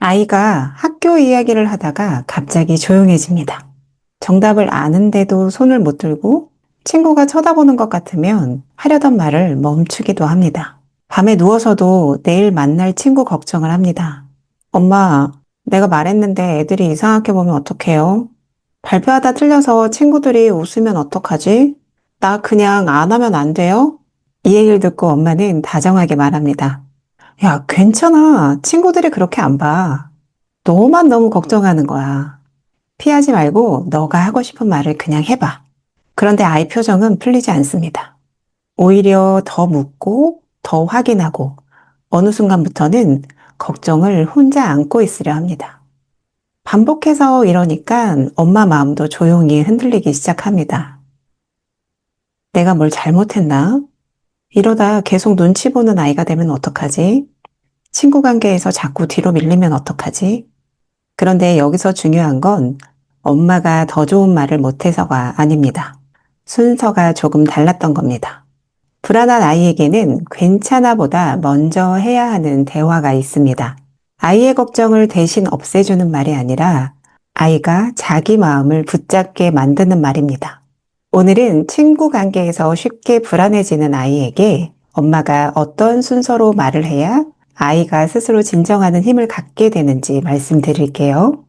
아이가 학교 이야기를 하다가 갑자기 조용해집니다. 정답을 아는데도 손을 못 들고 친구가 쳐다보는 것 같으면 하려던 말을 멈추기도 합니다. 밤에 누워서도 내일 만날 친구 걱정을 합니다. 엄마, 내가 말했는데 애들이 이상하게 보면 어떡해요? 발표하다 틀려서 친구들이 웃으면 어떡하지? 나 그냥 안 하면 안 돼요? 이 얘기를 듣고 엄마는 다정하게 말합니다. 야, 괜찮아. 친구들이 그렇게 안 봐. 너만 너무 걱정하는 거야. 피하지 말고 너가 하고 싶은 말을 그냥 해봐. 그런데 아이 표정은 풀리지 않습니다. 오히려 더 묻고 더 확인하고 어느 순간부터는 걱정을 혼자 안고 있으려 합니다. 반복해서 이러니까 엄마 마음도 조용히 흔들리기 시작합니다. 내가 뭘 잘못했나? 이러다 계속 눈치 보는 아이가 되면 어떡하지? 친구 관계에서 자꾸 뒤로 밀리면 어떡하지? 그런데 여기서 중요한 건 엄마가 더 좋은 말을 못해서가 아닙니다. 순서가 조금 달랐던 겁니다. 불안한 아이에게는 괜찮아 보다 먼저 해야 하는 대화가 있습니다. 아이의 걱정을 대신 없애주는 말이 아니라 아이가 자기 마음을 붙잡게 만드는 말입니다. 오늘은 친구 관계에서 쉽게 불안해지는 아이에게 엄마가 어떤 순서로 말을 해야 아이가 스스로 진정하는 힘을 갖게 되는지 말씀드릴게요.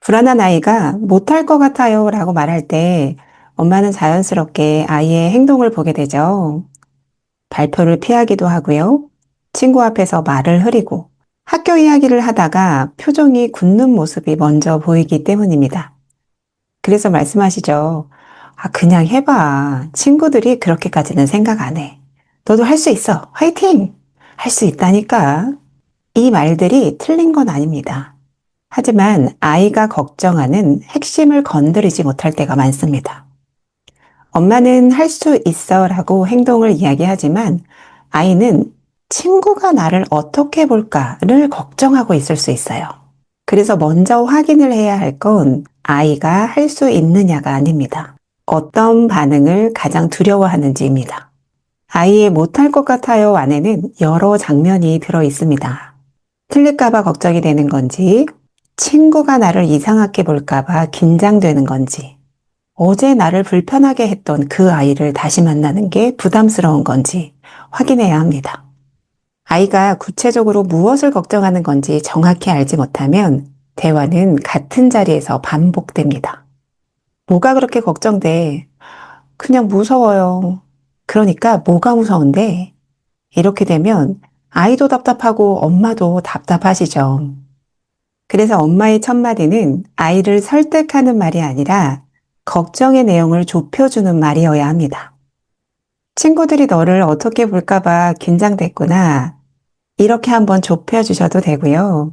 불안한 아이가 못할 것 같아요 라고 말할 때 엄마는 자연스럽게 아이의 행동을 보게 되죠. 발표를 피하기도 하고요. 친구 앞에서 말을 흐리고 학교 이야기를 하다가 표정이 굳는 모습이 먼저 보이기 때문입니다. 그래서 말씀하시죠. 아, 그냥 해봐. 친구들이 그렇게까지는 생각 안 해. 너도 할 수 있어. 화이팅! 할 수 있다니까. 이 말들이 틀린 건 아닙니다. 하지만 아이가 걱정하는 핵심을 건드리지 못할 때가 많습니다. 엄마는 할 수 있어 라고 행동을 이야기하지만 아이는 친구가 나를 어떻게 볼까를 걱정하고 있을 수 있어요. 그래서 먼저 확인을 해야 할 건 아이가 할 수 있느냐가 아닙니다. 어떤 반응을 가장 두려워하는지입니다. 아이의 못할 것 같아요 안에는 여러 장면이 들어 있습니다. 틀릴까봐 걱정이 되는 건지, 친구가 나를 이상하게 볼까봐 긴장되는 건지, 어제 나를 불편하게 했던 그 아이를 다시 만나는 게 부담스러운 건지 확인해야 합니다. 아이가 구체적으로 무엇을 걱정하는 건지 정확히 알지 못하면 대화는 같은 자리에서 반복됩니다. 뭐가 그렇게 걱정돼? 그냥 무서워요. 그러니까 뭐가 무서운데? 이렇게 되면 아이도 답답하고 엄마도 답답하시죠. 그래서 엄마의 첫 마디는 아이를 설득하는 말이 아니라 걱정의 내용을 좁혀주는 말이어야 합니다. 친구들이 너를 어떻게 볼까봐 긴장됐구나. 이렇게 한번 좁혀주셔도 되고요.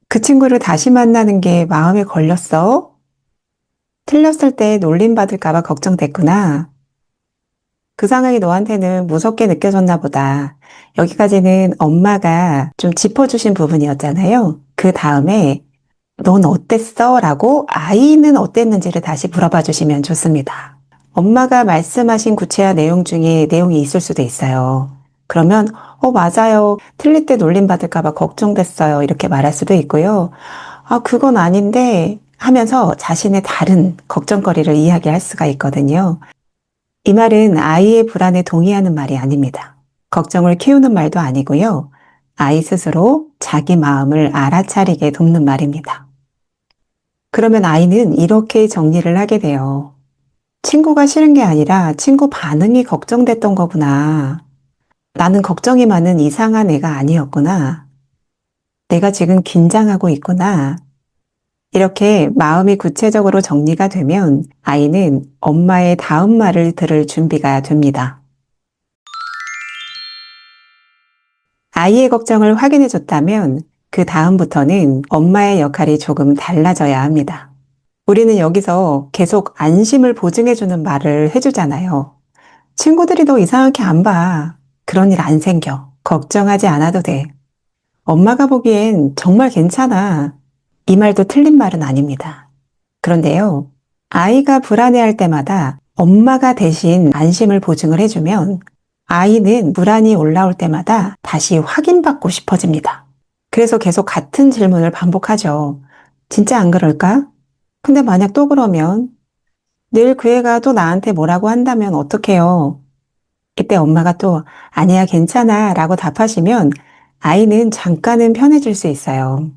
그 친구를 다시 만나는 게 마음에 걸렸어? 틀렸을 때 놀림받을까봐 걱정됐구나. 그 상황이 너한테는 무섭게 느껴졌나 보다. 여기까지는 엄마가 좀 짚어주신 부분이었잖아요. 그 다음에 넌 어땠어? 라고 아이는 어땠는지를 다시 물어봐 주시면 좋습니다. 엄마가 말씀하신 구체화 내용 중에 내용이 있을 수도 있어요. 그러면 맞아요. 틀릴 때 놀림받을까 봐 걱정됐어요. 이렇게 말할 수도 있고요. 아, 그건 아닌데 하면서 자신의 다른 걱정거리를 이야기할 수가 있거든요. 이 말은 아이의 불안에 동의하는 말이 아닙니다. 걱정을 키우는 말도 아니고요. 아이 스스로 자기 마음을 알아차리게 돕는 말입니다. 그러면 아이는 이렇게 정리를 하게 돼요. 친구가 싫은 게 아니라 친구 반응이 걱정됐던 거구나. 나는 걱정이 많은 이상한 애가 아니었구나. 내가 지금 긴장하고 있구나. 이렇게 마음이 구체적으로 정리가 되면 아이는 엄마의 다음 말을 들을 준비가 됩니다. 아이의 걱정을 확인해 줬다면 그 다음부터는 엄마의 역할이 조금 달라져야 합니다. 우리는 여기서 계속 안심을 보증해주는 말을 해주잖아요. 친구들이 너 이상하게 안 봐. 그런 일 안 생겨. 걱정하지 않아도 돼. 엄마가 보기엔 정말 괜찮아. 이 말도 틀린 말은 아닙니다. 그런데요, 아이가 불안해할 때마다 엄마가 대신 안심을 보증을 해주면 아이는 불안이 올라올 때마다 다시 확인받고 싶어집니다. 그래서 계속 같은 질문을 반복하죠. 진짜 안 그럴까? 근데 만약 또 그러면 내일 그 애가 또 나한테 뭐라고 한다면 어떡해요? 이때 엄마가 또 아니야 괜찮아 라고 답하시면 아이는 잠깐은 편해질 수 있어요.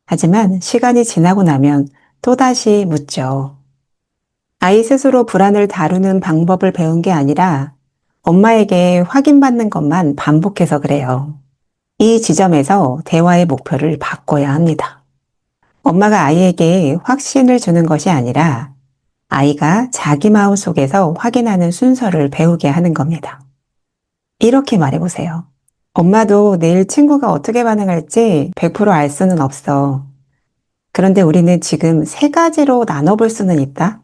하지만 시간이 지나고 나면 또다시 묻죠. 아이 스스로 불안을 다루는 방법을 배운 게 아니라 엄마에게 확인받는 것만 반복해서 그래요. 이 지점에서 대화의 목표를 바꿔야 합니다. 엄마가 아이에게 확신을 주는 것이 아니라 아이가 자기 마음 속에서 확인하는 순서를 배우게 하는 겁니다. 이렇게 말해보세요. 엄마도 내일 친구가 어떻게 반응할지 100% 알 수는 없어. 그런데 우리는 지금 세 가지로 나눠볼 수는 있다.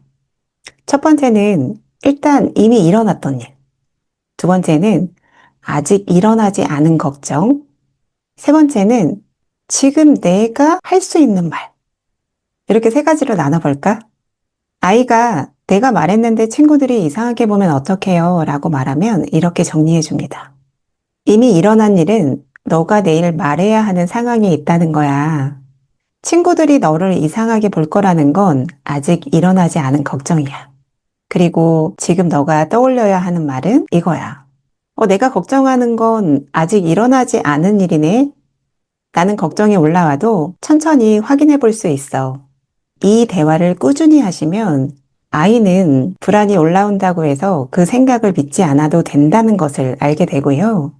첫 번째는 일단 이미 일어났던 일. 두 번째는 아직 일어나지 않은 걱정. 세 번째는 지금 내가 할 수 있는 말. 이렇게 세 가지로 나눠볼까? 아이가 내가 말했는데 친구들이 이상하게 보면 어떡해요? 라고 말하면 이렇게 정리해 줍니다. 이미 일어난 일은 너가 내일 말해야 하는 상황이 있다는 거야. 친구들이 너를 이상하게 볼 거라는 건 아직 일어나지 않은 걱정이야. 그리고 지금 너가 떠올려야 하는 말은 이거야. 내가 걱정하는 건 아직 일어나지 않은 일이네. 나는 걱정이 올라와도 천천히 확인해 볼 수 있어. 이 대화를 꾸준히 하시면 아이는 불안이 올라온다고 해서 그 생각을 믿지 않아도 된다는 것을 알게 되고요.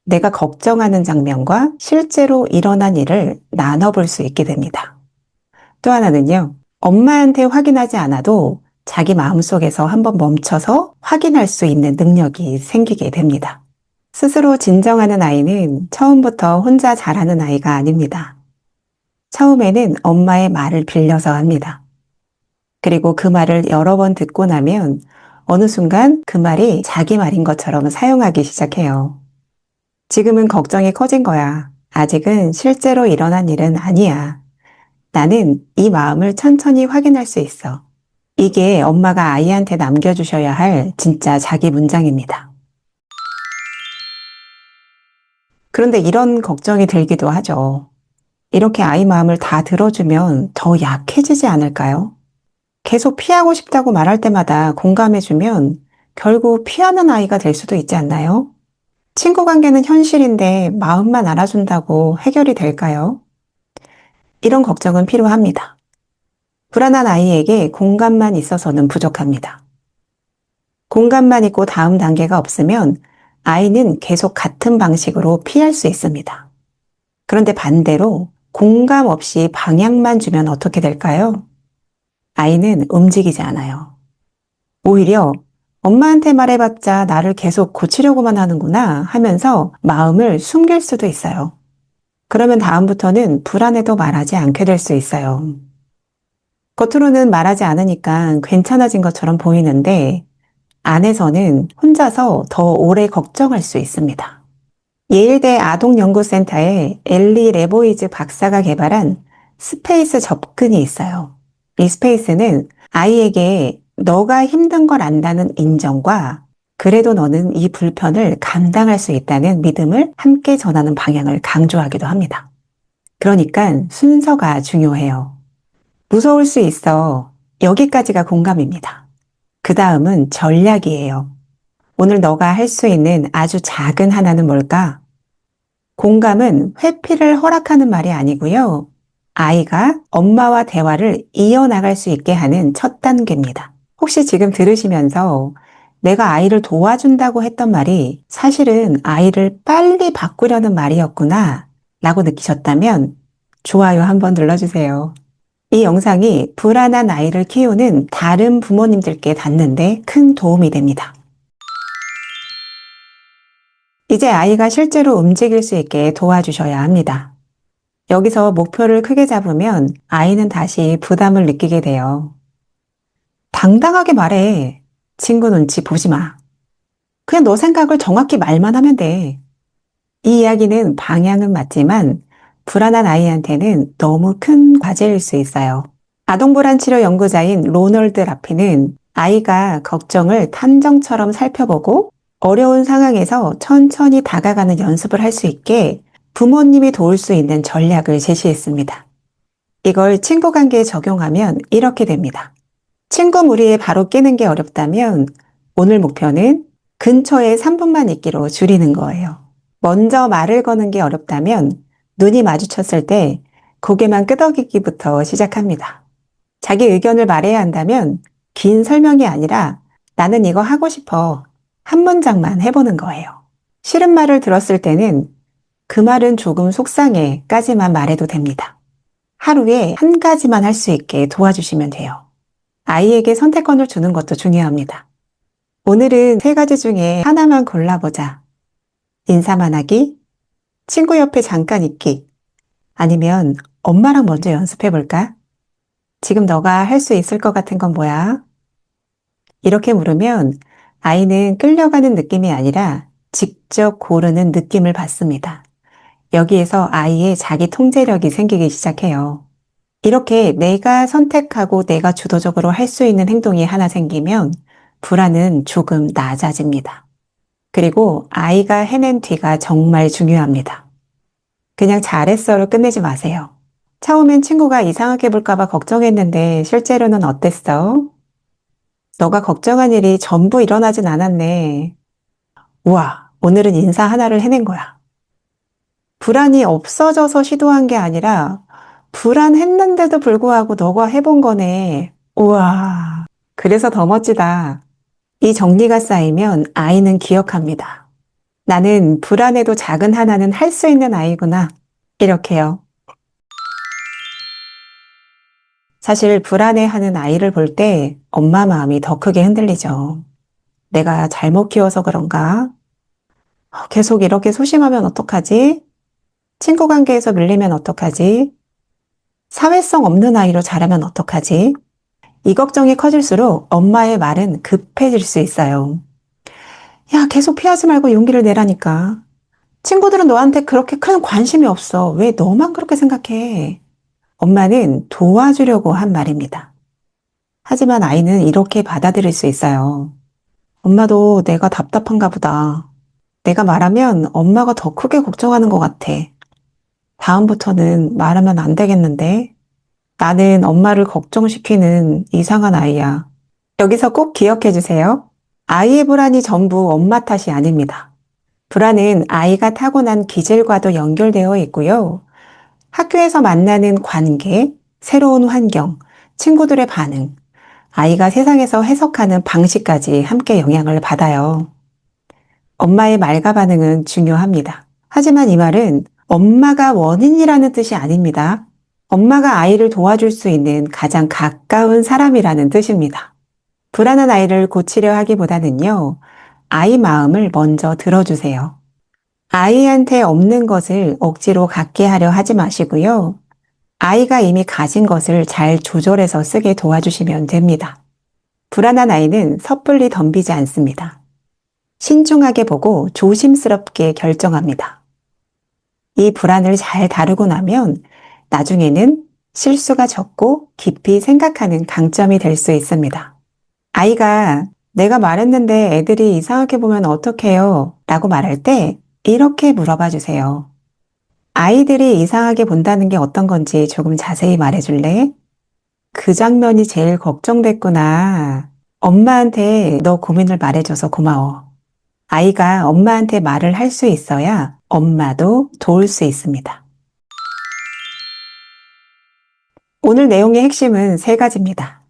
내가 걱정하는 장면과 실제로 일어난 일을 나눠볼 수 있게 됩니다. 또 하나는요, 엄마한테 확인하지 않아도 자기 마음속에서 한번 멈춰서 확인할 수 있는 능력이 생기게 됩니다. 스스로 진정하는 아이는 처음부터 혼자 잘하는 아이가 아닙니다. 처음에는 엄마의 말을 빌려서 합니다. 그리고 그 말을 여러 번 듣고 나면 어느 순간 그 말이 자기 말인 것처럼 사용하기 시작해요. 지금은 걱정이 커진 거야. 아직은 실제로 일어난 일은 아니야. 나는 이 마음을 천천히 확인할 수 있어. 이게 엄마가 아이한테 남겨주셔야 할 진짜 자기 문장입니다. 그런데 이런 걱정이 들기도 하죠. 이렇게 아이 마음을 다 들어주면 더 약해지지 않을까요? 계속 피하고 싶다고 말할 때마다 공감해주면 결국 피하는 아이가 될 수도 있지 않나요? 친구 관계는 현실인데 마음만 알아준다고 해결이 될까요? 이런 걱정은 필요합니다. 불안한 아이에게 공감만 있어서는 부족합니다. 공감만 있고 다음 단계가 없으면 아이는 계속 같은 방식으로 피할 수 있습니다. 그런데 반대로 공감 없이 방향만 주면 어떻게 될까요? 아이는 움직이지 않아요. 오히려 엄마한테 말해봤자 나를 계속 고치려고만 하는구나 하면서 마음을 숨길 수도 있어요. 그러면 다음부터는 불안해도 말하지 않게 될 수 있어요. 겉으로는 말하지 않으니까 괜찮아진 것처럼 보이는데 안에서는 혼자서 더 오래 걱정할 수 있습니다. 예일대 아동연구센터의 엘리 레보이즈 박사가 개발한 스페이스 접근이 있어요. 이 스페이스는 아이에게 너가 힘든 걸 안다는 인정과 그래도 너는 이 불편을 감당할 수 있다는 믿음을 함께 전하는 방향을 강조하기도 합니다. 그러니까 순서가 중요해요. 무서울 수 있어. 여기까지가 공감입니다. 그 다음은 전략이에요. 오늘 너가 할 수 있는 아주 작은 하나는 뭘까? 공감은 회피를 허락하는 말이 아니고요. 아이가 엄마와 대화를 이어나갈 수 있게 하는 첫 단계입니다. 혹시 지금 들으시면서 내가 아이를 도와준다고 했던 말이 사실은 아이를 빨리 바꾸려는 말이었구나 라고 느끼셨다면 좋아요 한번 눌러주세요. 이 영상이 불안한 아이를 키우는 다른 부모님들께 닿는데 큰 도움이 됩니다. 이제 아이가 실제로 움직일 수 있게 도와주셔야 합니다. 여기서 목표를 크게 잡으면 아이는 다시 부담을 느끼게 돼요. 당당하게 말해. 친구 눈치 보지 마. 그냥 너 생각을 정확히 말만 하면 돼. 이 이야기는 방향은 맞지만 불안한 아이한테는 너무 큰 과제일 수 있어요. 아동불안 치료 연구자인 로널드 라피는 아이가 걱정을 탐정처럼 살펴보고 어려운 상황에서 천천히 다가가는 연습을 할 수 있게 부모님이 도울 수 있는 전략을 제시했습니다. 이걸 친구 관계에 적용하면 이렇게 됩니다. 친구 무리에 바로 끼는 게 어렵다면 오늘 목표는 근처에 3분만 있기로 줄이는 거예요. 먼저 말을 거는 게 어렵다면 눈이 마주쳤을 때 고개만 끄덕이기부터 시작합니다. 자기 의견을 말해야 한다면 긴 설명이 아니라 나는 이거 하고 싶어. 한 문장만 해보는 거예요. 싫은 말을 들었을 때는 그 말은 조금 속상해까지만 말해도 됩니다. 하루에 한 가지만 할 수 있게 도와주시면 돼요. 아이에게 선택권을 주는 것도 중요합니다. 오늘은 세 가지 중에 하나만 골라보자. 인사만 하기, 친구 옆에 잠깐 있기, 아니면 엄마랑 먼저 연습해볼까? 지금 너가 할 수 있을 것 같은 건 뭐야? 이렇게 물으면 아이는 끌려가는 느낌이 아니라 직접 고르는 느낌을 받습니다. 여기에서 아이의 자기 통제력이 생기기 시작해요. 이렇게 내가 선택하고 내가 주도적으로 할 수 있는 행동이 하나 생기면 불안은 조금 낮아집니다. 그리고 아이가 해낸 뒤가 정말 중요합니다. 그냥 잘했어로 끝내지 마세요. 처음엔 친구가 이상하게 볼까봐 걱정했는데 실제로는 어땠어? 너가 걱정한 일이 전부 일어나진 않았네. 우와, 오늘은 인사 하나를 해낸 거야. 불안이 없어져서 시도한 게 아니라 불안했는데도 불구하고 너가 해본 거네. 우와, 그래서 더 멋지다. 이 정리가 쌓이면 아이는 기억합니다. 나는 불안해도 작은 하나는 할 수 있는 아이구나. 이렇게요. 사실 불안해하는 아이를 볼 때 엄마 마음이 더 크게 흔들리죠. 내가 잘못 키워서 그런가? 계속 이렇게 소심하면 어떡하지? 친구 관계에서 밀리면 어떡하지? 사회성 없는 아이로 자라면 어떡하지? 이 걱정이 커질수록 엄마의 말은 급해질 수 있어요. 야, 계속 피하지 말고 용기를 내라니까. 친구들은 너한테 그렇게 큰 관심이 없어. 왜 너만 그렇게 생각해? 엄마는 도와주려고 한 말입니다. 하지만 아이는 이렇게 받아들일 수 있어요. 엄마도 내가 답답한가 보다. 내가 말하면 엄마가 더 크게 걱정하는 것 같아. 다음부터는 말하면 안 되겠는데? 나는 엄마를 걱정시키는 이상한 아이야. 여기서 꼭 기억해 주세요. 아이의 불안이 전부 엄마 탓이 아닙니다. 불안은 아이가 타고난 기질과도 연결되어 있고요. 학교에서 만나는 관계, 새로운 환경, 친구들의 반응, 아이가 세상에서 해석하는 방식까지 함께 영향을 받아요. 엄마의 말과 반응은 중요합니다. 하지만 이 말은 엄마가 원인이라는 뜻이 아닙니다. 엄마가 아이를 도와줄 수 있는 가장 가까운 사람이라는 뜻입니다. 불안한 아이를 고치려 하기보다는요, 아이 마음을 먼저 들어주세요. 아이한테 없는 것을 억지로 갖게 하려 하지 마시고요. 아이가 이미 가진 것을 잘 조절해서 쓰게 도와주시면 됩니다. 불안한 아이는 섣불리 덤비지 않습니다. 신중하게 보고 조심스럽게 결정합니다. 이 불안을 잘 다루고 나면 나중에는 실수가 적고 깊이 생각하는 강점이 될 수 있습니다. 아이가 내가 말했는데 애들이 이상하게 보면 어떡해요? 라고 말할 때 이렇게 물어봐 주세요. 아이들이 이상하게 본다는 게 어떤 건지 조금 자세히 말해줄래? 그 장면이 제일 걱정됐구나. 엄마한테 너 고민을 말해줘서 고마워. 아이가 엄마한테 말을 할 수 있어야 엄마도 도울 수 있습니다. 오늘 내용의 핵심은 세 가지입니다.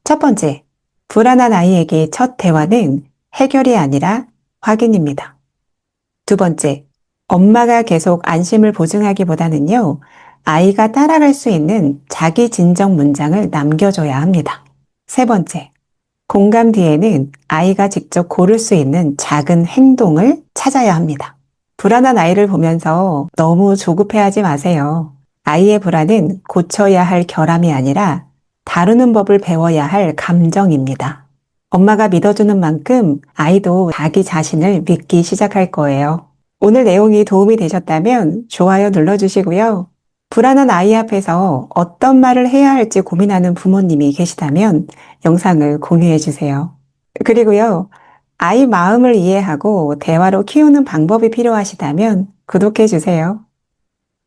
첫 번째, 불안한 아이에게 첫 대화는 해결이 아니라 확인입니다. 두 번째, 엄마가 계속 안심을 보증하기보다는요, 아이가 따라갈 수 있는 자기 진정 문장을 남겨줘야 합니다. 세 번째, 공감 뒤에는 아이가 직접 고를 수 있는 작은 행동을 찾아야 합니다. 불안한 아이를 보면서 너무 조급해하지 마세요. 아이의 불안은 고쳐야 할 결함이 아니라 다루는 법을 배워야 할 감정입니다. 엄마가 믿어주는 만큼 아이도 자기 자신을 믿기 시작할 거예요. 오늘 내용이 도움이 되셨다면 좋아요 눌러주시고요. 불안한 아이 앞에서 어떤 말을 해야 할지 고민하는 부모님이 계시다면 영상을 공유해 주세요. 그리고요, 아이 마음을 이해하고 대화로 키우는 방법이 필요하시다면 구독해 주세요.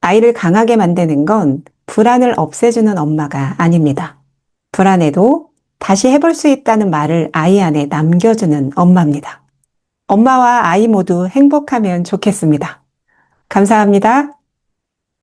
아이를 강하게 만드는 건 불안을 없애주는 엄마가 아닙니다. 불안해도 다시 해볼 수 있다는 말을 아이 안에 남겨주는 엄마입니다. 엄마와 아이 모두 행복하면 좋겠습니다. 감사합니다.